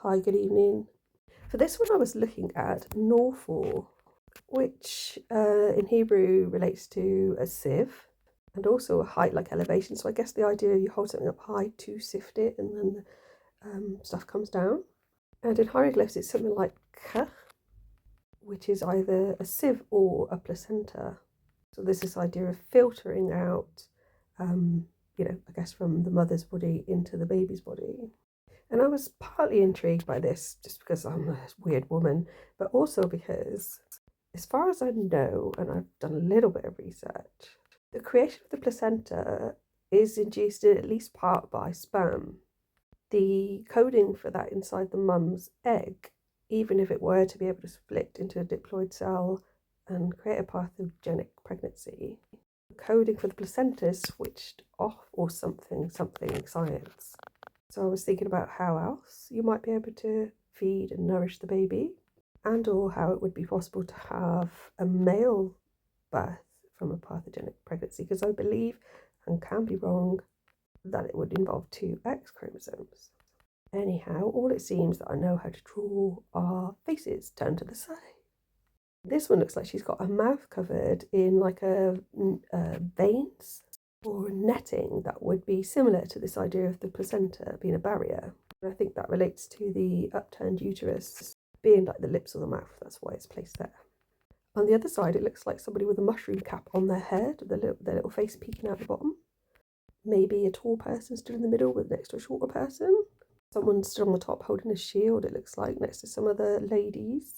Hi, good evening. For this one I was looking at Norfor, which in Hebrew relates to a sieve and also a height like elevation. So I guess the idea you hold something up high to sift it and then stuff comes down. And in hieroglyphs it's something like k, which is either a sieve or a placenta. So there's this idea of filtering out, I guess from the mother's body into the baby's body. And I was partly intrigued by this just because I'm a weird woman, but also because, as far as I know, and I've done a little bit of research, the creation of the placenta is induced in at least part by sperm. The coding for that inside the mum's egg, even if it were to be able to split into a diploid cell and create a pathogenic pregnancy, the coding for the placenta is switched off or something science. So I was thinking about how else you might be able to feed and nourish the baby, and or how it would be possible to have a male birth from a pathogenic pregnancy, because I believe, and can be wrong, that it would involve 2 X chromosomes. Anyhow, all it seems that I know how to draw are faces turned to the side. This one looks like she's got her mouth covered in like a veins or netting that would be similar to this idea of the placenta being a barrier. And I think that relates to the upturned uterus being like the lips or the mouth. That's why it's placed there. On the other side, it looks like somebody with a mushroom cap on their head, their little face peeking out the bottom. Maybe a tall person stood in the middle with next to a shorter person. Someone stood on the top holding a shield, it looks like, next to some other ladies.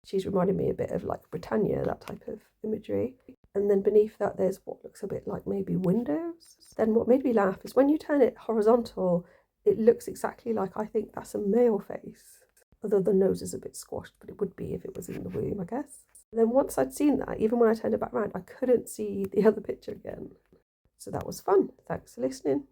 She's reminding me a bit of like Britannia, that type of imagery. And then beneath that there's what looks a bit like maybe windows. Then what made me laugh is when you turn it horizontal, it looks exactly like, I think that's a male face. Although the nose is a bit squashed, but it would be if it was in the womb, I guess. And then once I'd seen that, even when I turned it back around, I couldn't see the other picture again. So that was fun. Thanks for listening.